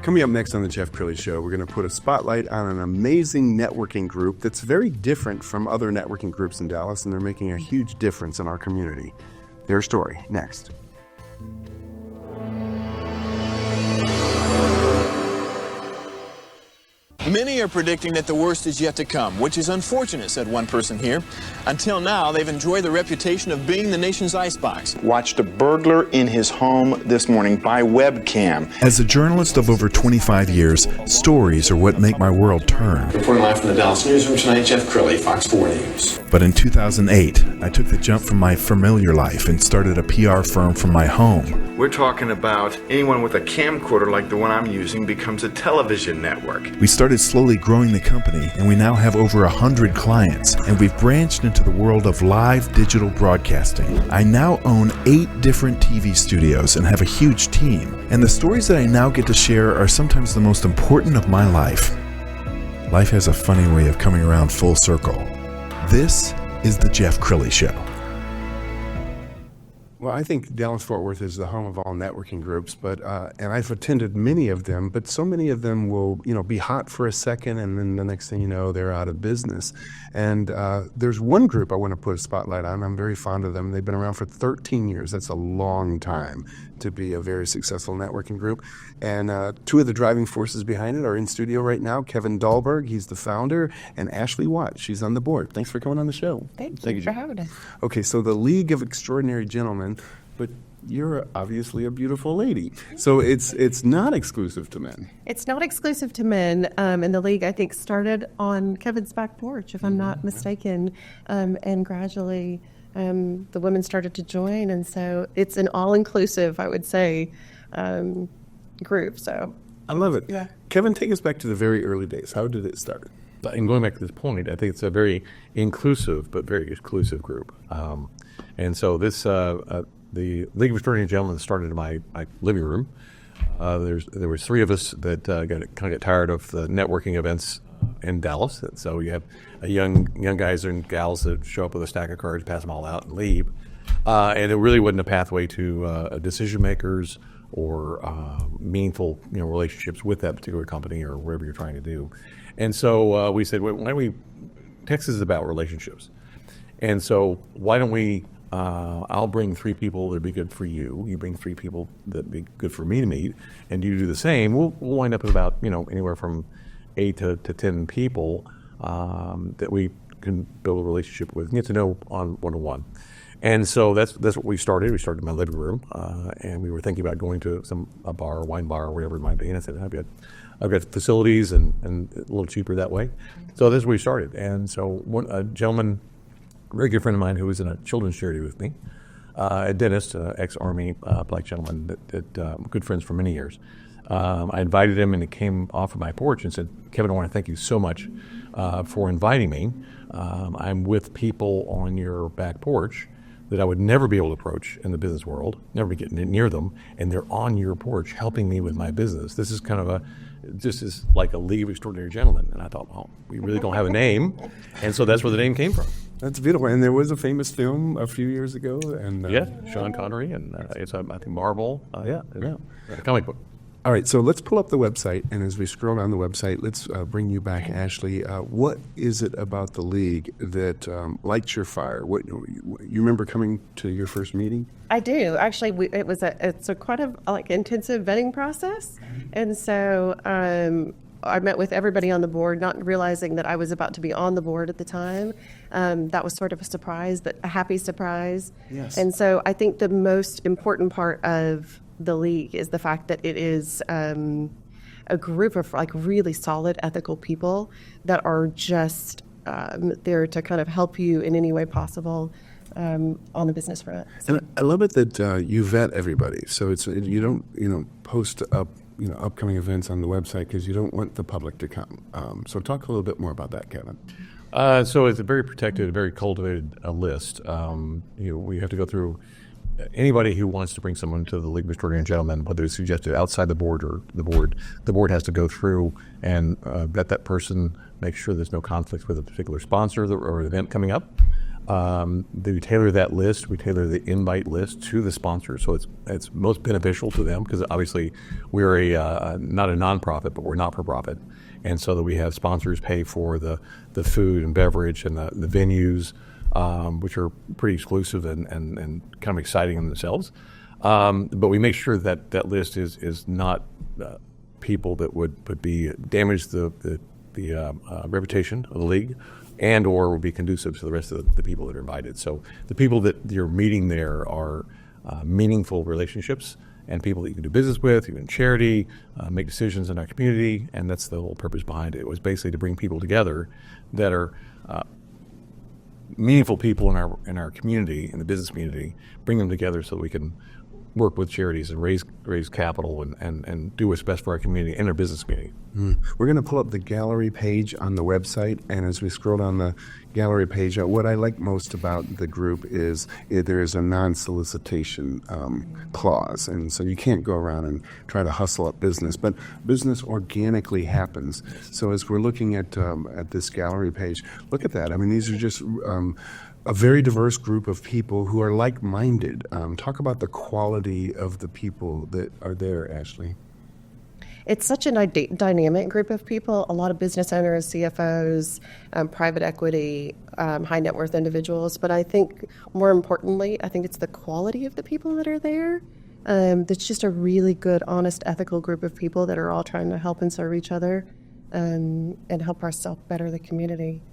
Coming up next on the Jeff Crilley Show, we're going to put a spotlight on an amazing networking group that's very different from other networking groups in Dallas, and they're making a huge difference in our community. Their story, next. Many are predicting that the worst is yet to come, which is unfortunate, said one person here. Until now, they've enjoyed the reputation of being the nation's icebox. Watched a burglar in his home this morning by webcam. As a journalist of over 25 years, stories are what make my world turn. Reporting live from the Dallas newsroom tonight, Jeff Crilley, Fox 4 News. But in 2008, I took the jump from my familiar life and started a PR firm from my home. We're talking about anyone with a camcorder like the one I'm using becomes a television network. We started slowly growing the company, and we now have over 100 clients, and we've branched into the world of live digital broadcasting. I now own 8 different TV studios and have a huge team, and the stories that I now get to share are sometimes the most important of my life. Life has a funny way of coming around full circle. This is the Jeff Crilley Show. Well, I think Dallas-Fort Worth is the home of all networking groups, but and I've attended many of them, but so many of them will, be hot for a second, and then the next thing you know, they're out of business. And there's one group I want to put a spotlight on. I'm very fond of them. They've been around for 13 years. That's a long time to be a very successful networking group. And 2 of the driving forces behind it are in studio right now. Kevin Dahlberg, he's the founder, and Ashley Watt, she's on the board. Thanks for coming on the show. Thank you for having us. Okay, so the League of Extraordinary Gentlemen, but you're obviously a beautiful lady. So it's not exclusive to men. It's not exclusive to men, and the league, I think, started on Kevin's back porch, if I'm not mistaken, and gradually the women started to join, and so it's an all-inclusive, I would say, group. So I love it. Yeah. Kevin, take us back to the very early days. How did it start? And going back to this point, I think it's a very inclusive but very exclusive group. And so this, the League of Extraordinary Gentlemen started in my living room. There was 3 of us that got tired of the networking events in Dallas. So you have young guys and gals that show up with a stack of cards, pass them all out, and leave. And it really wasn't a pathway to decision makers or meaningful relationships with that particular company or whatever you're trying to do. And so we said, why don't we? Texas is about relationships, and so why don't we? I'll bring 3 people that'd be good for you. You bring 3 people that'd be good for me to meet, and you do the same. We'll wind up at about anywhere from 8 to 10 people that we can build a relationship with, and get to know on one-on-one. And so that's what we started. We started in my living room, and we were thinking about going to a bar, wine bar, or whatever it might be. And I said, I've got facilities and a little cheaper that way. So that's where we started. And so a gentleman, a very good friend of mine who was in a children's charity with me, a dentist, ex-Army black gentleman that good friends for many years. I invited him, and he came off of my porch and said, Kevin, I want to thank you so much for inviting me. I'm with people on your back porch that I would never be able to approach in the business world, never be getting near them, and they're on your porch helping me with my business. This is kind of this is like a League of Extraordinary Gentlemen. And I thought, well, we really don't have a name. And so that's where the name came from. That's beautiful. And there was a famous film a few years ago. And yeah, Sean Connery, and it's, I think, Marvel. A comic book. All right, so let's pull up the website, and as we scroll down the website, let's bring you back, Ashley. What is it about the League that lights your fire? What you remember coming to your first meeting? I do. Actually, it's a quite a intensive vetting process, and so I met with everybody on the board, not realizing that I was about to be on the board at the time. That was sort of a surprise, but a happy surprise. Yes. And so I think the most important part of the League is the fact that it is a group of really solid ethical people that are just there to kind of help you in any way possible on the business front. And I love it that you vet everybody. So you don't post up upcoming events on the website because you don't want the public to come. So talk a little bit more about that, Kevin. So it's a very protected, very cultivated list. We have to go through anybody who wants to bring someone to the League of Extraordinary Gentlemen, whether it's suggested outside the board or the board has to go through and vet that person, make sure there's no conflict with a particular sponsor or event coming up. We tailor that list. We tailor the invite list to the sponsor, so it's most beneficial to them because obviously we're not a nonprofit, but we're not for profit, and so that we have sponsors pay for the food and beverage and the venues, which are pretty exclusive and kind of exciting in themselves. But we make sure that that list is not people that would be damage the reputation of the league, and or would be conducive to the rest of the people that are invited. So the people that you're meeting there are meaningful relationships and people that you can do business with, you can charity, make decisions in our community, and that's the whole purpose behind it. It was basically to bring people together that are meaningful people in our community, in the business community, bring them together so that we can work with charities and raise capital and do what's best for our community and our business community. We're going to pull up the gallery page on the website, and as we scroll down the gallery page, what I like most about the group is there is a non-solicitation clause, and so you can't go around and try to hustle up business, but business organically happens. So as we're looking at this gallery page, look at that. I mean, these are just a very diverse group of people who are like-minded. Talk about the quality of the people that are there, Ashley. It's such a dynamic group of people, a lot of business owners, CFOs, private equity, high net worth individuals. But I think more importantly, I think it's the quality of the people that are there. That's just a really good, honest, ethical group of people that are all trying to help and serve each other and help ourselves better the community.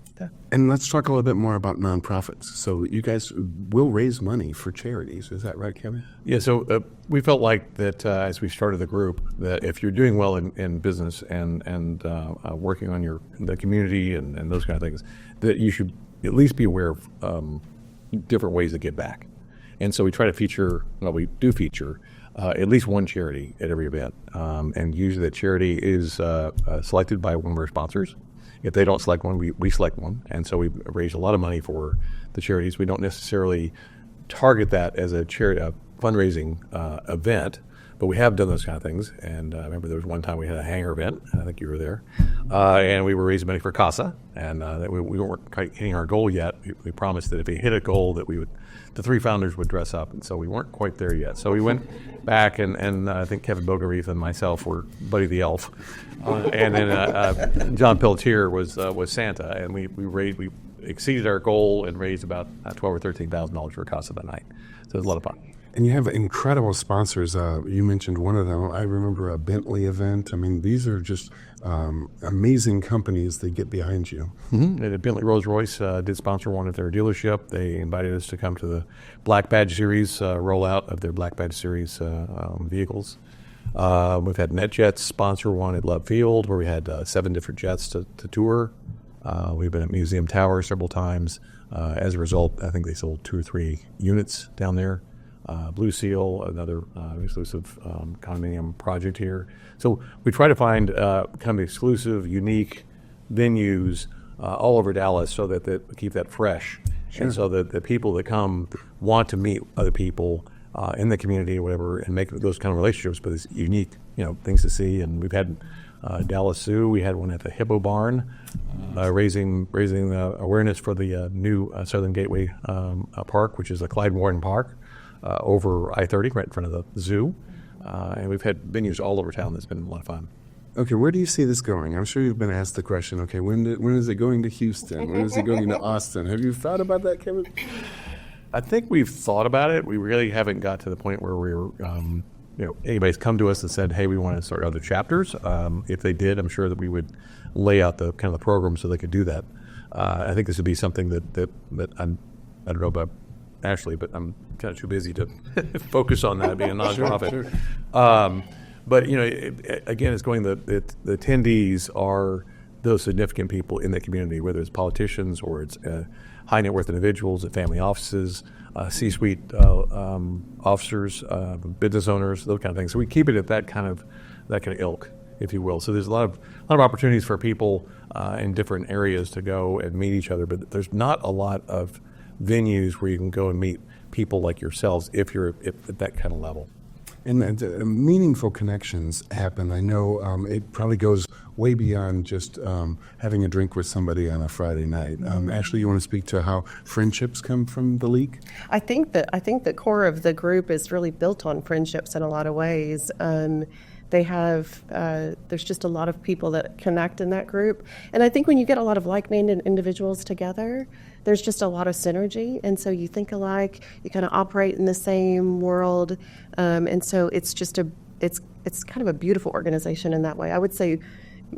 And let's talk a little bit more about nonprofits. So you guys will raise money for charities. Is that right, Kevin? Yeah, so we felt like that as we started the group, that if you're doing well in business and working on the community and those kind of things, that you should at least be aware of different ways to give back. And so we try to feature at least one charity at every event. And usually that charity is selected by one of our sponsors. If they don't select one, we select one. And so we raise a lot of money for the charities. We don't necessarily target that as a fundraising event, but we have done those kind of things. And I remember there was one time we had a hangar event. I think you were there. And we were raising money for CASA. And we weren't quite hitting our goal yet. We promised that if we hit a goal that the three founders would dress up. And so we weren't quite there yet. So we went back and I think Kevin Bogarith and myself were Buddy the Elf. And then John Pelletier was Santa, and we exceeded our goal and raised about $12,000 or $13,000 for CASA that night. So it was a lot of fun. And you have incredible sponsors. You mentioned one of them. I remember a Bentley event. I mean, these are just amazing companies that get behind you. Mm-hmm. And Bentley Rolls-Royce did sponsor one at their dealership. They invited us to come to the Black Badge Series rollout of their Black Badge Series vehicles. We've had NetJets sponsor one at Love Field where we had 7 different jets to tour. We've been at Museum Tower several times. As a result, I think they sold 2 or 3 units down there. Blue Seal, another exclusive condominium project here. So we try to find kind of exclusive, unique venues all over Dallas so that keep that fresh. Sure. And so that the people that come want to meet other people in the community or whatever and make those kind of relationships, but it's unique, things to see. And we've had Dallas Zoo. We had one at the Hippo Barn, raising awareness for the new Southern Gateway Park, which is a Clyde Warren Park over I-30, right in front of the zoo. And we've had venues all over town that's been a lot of fun. Okay, where do you see this going? I'm sure you've been asked the question, okay, when is it going to Houston? When is it going to Austin? Have you thought about that, Kevin? I think we've thought about it. We really haven't got to the point where we're, anybody's come to us and said, hey, we want to start other chapters. If they did, I'm sure that we would lay out the kind of the program so they could do that. I think this would be something that I don't know about Ashley, but I'm kind of too busy to focus on that being a nonprofit. Sure. But again, it's going. The attendees are those significant people in the community, whether it's politicians or it's high net worth individuals at family offices, C-suite officers, business owners, those kind of things. So we keep it at that kind of ilk, if you will. So there's a lot of opportunities for people in different areas to go and meet each other, but there's not a lot of venues where you can go and meet people like yourselves if you're at that kind of level. And meaningful connections happen. I know it probably goes way beyond just having a drink with somebody on a Friday night. Ashley, you want to speak to how friendships come from the league? I think the core of the group is really built on friendships in a lot of ways. They have there's just a lot of people that connect in that group, and I think when you get a lot of like-minded individuals together, there's just a lot of synergy, and so you think alike, you kind of operate in the same world, and so it's just it's kind of a beautiful organization in that way. I would say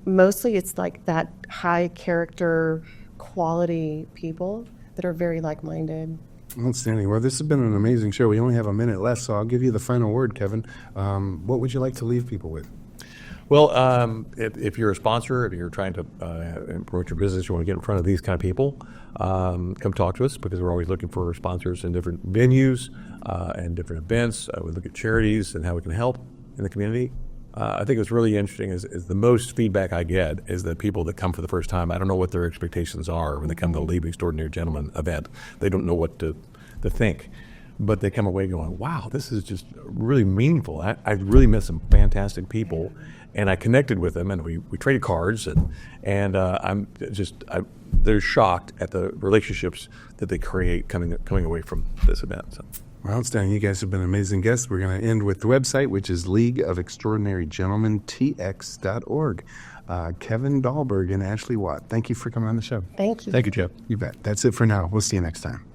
mostly it's like that high character, quality people that are very like-minded. Outstanding. Well, this has been an amazing show. We only have a minute left, so I'll give you the final word, Kevin. What would you like to leave people with? Well, if you're a sponsor, if you're trying to promote your business, you want to get in front of these kind of people, come talk to us, because we're always looking for sponsors in different venues and different events. We look at charities and how we can help in the community. I think what's really interesting is the most feedback I get is the people that come for the first time. I don't know what their expectations are when they come to the League of Extraordinary Gentlemen event. They don't know what to think. But they come away going, wow, this is just really meaningful. I really met some fantastic people, and I connected with them, and we traded cards, and they're shocked at the relationships that they create coming away from this event. So. Well, outstanding. You guys have been amazing guests. We're going to end with the website, which is leagueofextraordinarygentlementx.org. Kevin Dahlberg and Ashley Watt, thank you for coming on the show. Thank you. Thank you, Jeff. You bet. That's it for now. We'll see you next time.